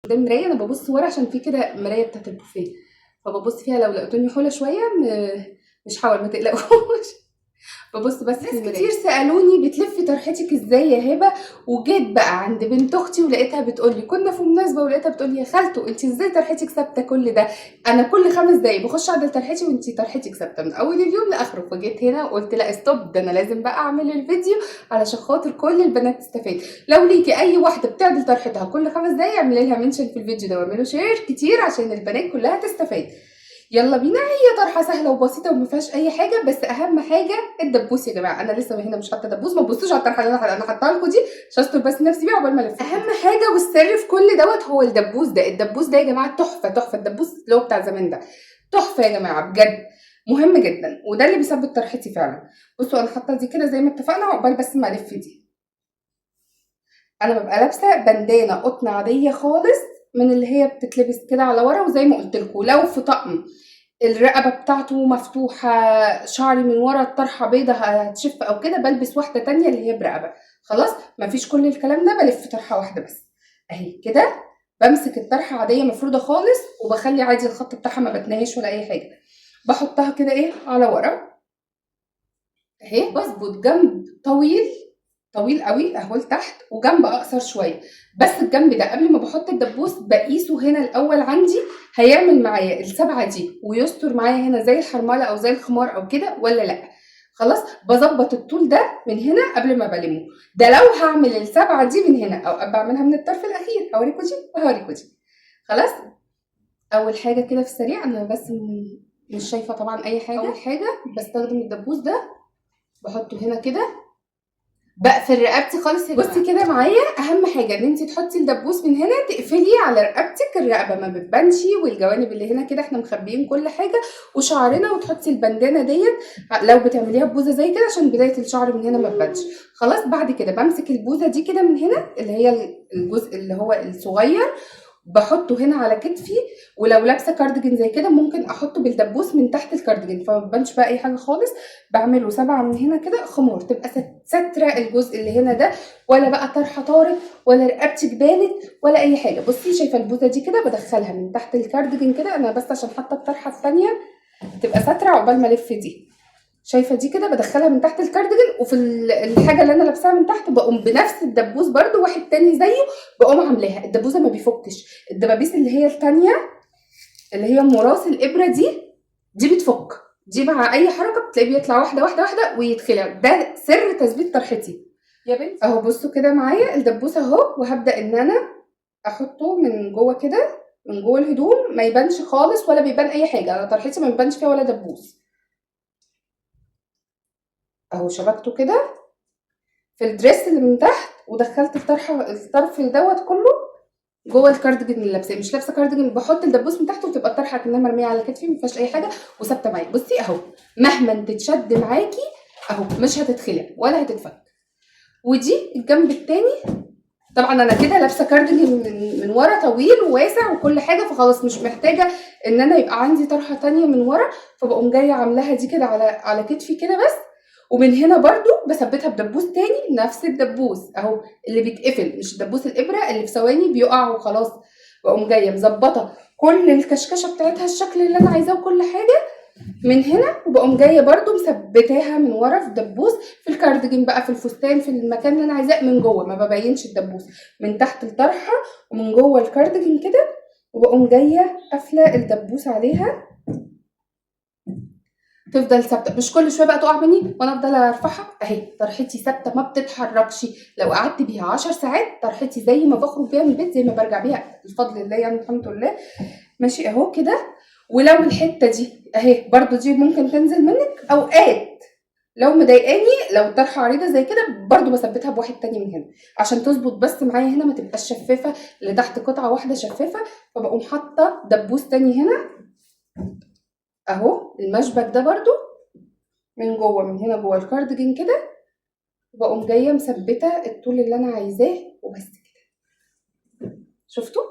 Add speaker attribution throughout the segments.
Speaker 1: قدام مرايه، انا ببص ورا عشان في كده مرايه بتاعت البوفيه، فببص فيها لو لقيتوني حوله شويه مش هحاول، ما تقلقوش. ببص بس في المرايه. كتير سالوني بتلفي طرحتك ازاي يا هبه، وجيت بقى عند بنت اختي ولقيتها بتقول لي، كنا في مناسبه ولقيتها بتقول لي يا خالته انت ازاي طرحتك ثابته كل ده؟ انا كل 5 دقايق بخش اعدل طرحتي وانت طرحتك ثابته من اول اليوم لاخره. فجيت هنا وقلت لا ستوب، ده انا لازم بقى اعمل الفيديو علشان خاطر كل البنات تستفاد. لو ليكي اي واحده بتعدل طرحتها كل 5 دقايق اعملي لها منشن في الفيديو ده واعملوا شير كتير عشان البنات كلها تستفاد. يلا بينا. هي طرحه سهله وبسيطه وما فيهاش اي حاجه، بس اهم حاجه الدبوس يا جماعه. انا لسه هنا مش حاطه دبوس، ما تبصوش على الطرحه اللي انا حاطاها لكم دي عشان استر بس نفسي بيها عقبال ما الف. اهم حاجه والسر في كل دوت هو الدبوس ده. الدبوس ده يا جماعه تحفه تحفه، الدبوس اللي هو بتاع زمان ده تحفه يا جماعه بجد، مهم جدا، وده اللي بيثبت طرحتي فعلا. بصوا انا حاطه دي كده زي ما اتفقنا عقبال بس ما الف دي. انا ببقى لابسه بندانه قطن عاديه خالص من اللي هي بتتلبس كده على ورا، وزي ما قلت لكم لو في طقم الرقبه بتاعته مفتوحه، شعري من ورا الطرحه بيضه هتشف او كده، بلبس واحده تانية اللي هي برقبه. خلاص مفيش كل الكلام ده، بلف طرحه واحده بس اهي كده. بمسك الطرحه عاديه مفروده خالص وبخلي عادي الخط بتاعها ما بتناهيش ولا اي حاجه، بحطها كده ايه على ورا اهي. بظبط جنب طويل طويل قوي اهو لتحت، وجنب اقصر شويه، بس الجنب ده قبل ما بحط الدبوس بقيسه هنا الاول عندي، هيعمل معايا السبعه دي ويستر معايا هنا زي الحرمله او زي الخمار او كده ولا لا. خلاص بظبط الطول ده من هنا قبل ما بلمه. ده لو هعمل السبعه دي من هنا، او بعملها من الطرف الاخير، هوريكم دي وهوريكم دي. خلاص اول حاجه كده في السريع، انا بس مش شايفه طبعا اي حاجه. اول حاجه بستخدم الدبوس ده بحطه هنا كده، بقفل رقبتي خالص يا جماعه. بصي كده معايا، اهم حاجه ان انت تحطي الدبوس من هنا تقفلي على رقبتك، الرقبه ما بتبانش، والجوانب اللي هنا كده احنا مخبيين كل حاجه وشعرنا، وتحطي البندانه ديت لو بتعمليها ببوزه زي كده عشان بدايه الشعر من هنا ما تبانش. خلاص بعد كده بمسك البوزه دي كده من هنا اللي هي الجزء اللي هو الصغير، بحطه هنا على كتفي، ولو لابسه كارديجان زي كده ممكن احطه بالدبوس من تحت الكارديجان فما بيبانش بقى اي حاجه خالص. بعمله 7 من هنا كده خمار، تبقى ساتره الجزء اللي هنا ده، ولا بقى طرحه طارت ولا رقبتك بانت ولا اي حاجه. بصي شايفه البوزه دي كده بدخلها من تحت الكارديجان كده، انا بس عشان حاطه الطرحه الثانيه تبقى ساتره عقبال ما الف دي. شايفه دي كده بدخلها من تحت الكارديجان، وفي الحاجه اللي انا لابساها من تحت بقوم بنفس الدبوس برده واحد تاني زيه بقوم عاملاها. الدبوسه ما بيفكش، الدبابيس اللي هي التانيه اللي هي مراس الابره دي بتفك، دي مع اي حركه بتلاقيه بيطلع واحده واحده واحده ويتخلع. ده سر تثبيت طرحتي يا بنتي اهو. بصوا كده معايا الدبوس اهو، وهبدا ان انا احطه من جوه كده من جوه الهدوم، ما يبانش خالص ولا بيبان اي حاجه، انا طرحتي ما بيبانش فيها ولا دبوس اهو. شبكته كده في الدريس اللي من تحت، ودخلت الطرف دوت كله جوه الكارديجان اللي لابساه. مش لابسه كارديجان بحط الدبوس من تحت وتبقى الطرحه كانها مرميه على كتفي ما فيهاش اي حاجه وثابته معايا. بصي اهو مهما تتشد معاكي اهو مش هتتخلع ولا هتتفك. ودي الجنب التاني، طبعا انا كده لابسه كارديجان من ورا طويل وواسع وكل حاجه، فخلاص مش محتاجه ان انا يبقى عندي طرحه تانيه من ورا، فبقوم جايه عاملاها دي كده على كتفي كده بس. ومن هنا برضو بثبتها بدبوس تاني نفس الدبوس اهو اللي بيتقفل، مش دبوس الابره اللي في ثواني بيقع وخلاص. بقوم جايه مظبطه كل الكشكشه بتاعتها الشكل اللي انا عايزاه وكل حاجه من هنا، وبقوم جايه برضو مثبتاها من ورا في الدبوس، في الكارديجان بقى، في الفستان، في المكان اللي انا عايزاه من جوه، ما ببينش الدبوس من تحت الطرحه ومن جوه الكارديجان كده، وبقوم جايه قافله الدبوس عليها تفضل ثابته، مش كل شويه بقى تقع مني وانا افضل ارفعها. اهي طرحتي ثابته ما بتتحركش، لو قعدت بيها 10 ساعات طرحتي زي ما بخرج بيها من البيت زي ما برجع بيها بفضل الله يعني الحمد لله ماشي اهو كده. ولو الحته دي اهي برضو دي ممكن تنزل منك اوقات لو مضايقاني، لو الطرحه عريضه زي كده برضو بثبتها بواحد تاني من هنا عشان تظبط بس معايا هنا ما تبقاش شفافه لتحت قطعه واحده شفافه. فبقوم حاطه دبوس تاني هنا اهو المشبك ده برضو من جوه من هنا جوه الكارديجان كده، وبقوم جايه مثبته الطول اللي انا عايزاه وبس كده. شفتوا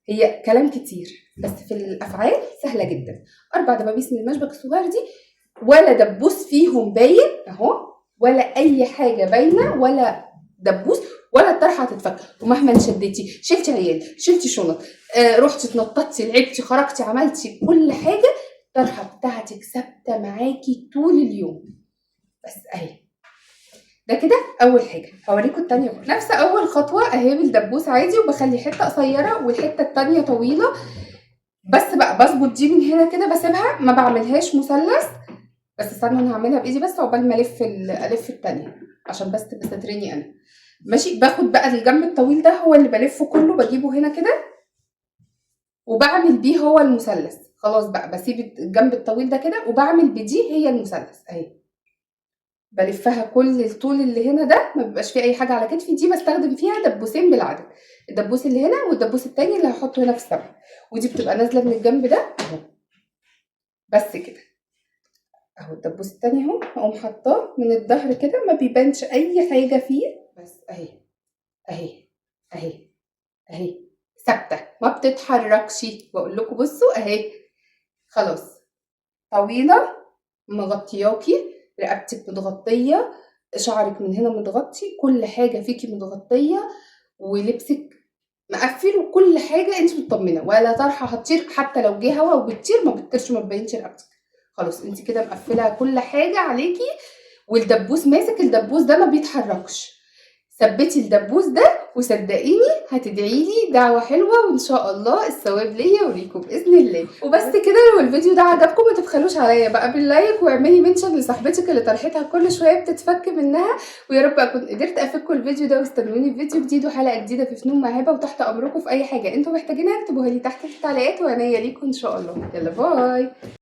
Speaker 1: هي كلام كتير بس في الافعال سهله جدا. 4 دبابيس من المشبك الصغير دي ولا دبوس فيهم باين اهو، ولا اي حاجه باينه ولا دبوس، ولا الطرحه هتتفك. ومهما شديتي، شلتي عيال، شلتي شنط، رحتي اتنططتي، لعبتي، خرجتي، عملتي كل حاجه، الطرحه بتاعتك ثابته معاكي طول اليوم. بس اهي ده كده اول حاجه. هوريكم التانية بقى. نفس اول خطوه اهي بالدبوس عادي، وبخلي حته قصيره والحته التانية طويله. بس بقى بظبط دي من هنا كده، بسيبها ما بعملهاش مثلث. بس استنوا انا هعملها بايدي بس عقبال ما الف التانية عشان بس تبقى ستريني انا. ماشي. باخد بقى الجنب الطويل ده هو اللي بلفه كله، بجيبه هنا كده وبعمل بيه هو المثلث. خلاص بقى بسيب الجنب الطويل ده كده وبعمل بدي هي المثلث اهي. بلفها كل الطول اللي هنا ده، ما بيبقاش فيه اي حاجه على كتفي. دي بستخدم فيها دبوسين بالعدد، الدبوس اللي هنا والدبوس التاني اللي هحطه هنا في السبع. ودي بتبقى نازله من الجنب ده اهو. بس كده اهو الدبوس التاني اهو، هقوم حاطاه من الظهر كده، ما بيبانش اي حاجه فيه. بس اهي اهي اهي اهي ثابته ما بتتحركش. بقول لكم بصوا اهي خلاص طويله، مغطياكي، رقبتك متغطيه، شعرك من هنا متغطي، كل حاجه فيكي متغطيه، ولبسك مقفل، وكل حاجه انت مطمنه، ولا طرحه هتطير. حتى لو جه هوا وبتطير ما بتطيرش، ما تبينش رقبتك. خلاص انت كده مقفله كل حاجه عليكي، والدبوس ماسك. الدبوس ده ما بيتحركش. ثبتي الدبوس ده وصدقيني هتدعي لي دعوه حلوه، وان شاء الله الثواب ليا وليكم باذن الله. وبس كده. لو الفيديو ده عجبكم ما تبخلوش عليا بقى باللايك، واعملي منشن لصاحبتك اللي طرحتها كل شويه بتتفك منها. ويا رب اكون قدرت افككم الفيديو ده، واستنوني في فيديو جديد وحلقه جديده في فنون مع هبه. وتحت امركم في اي حاجه انتوا محتاجينها اكتبوها لي تحت في التعليقات، وعناية ليكم ان شاء الله. يلا باي.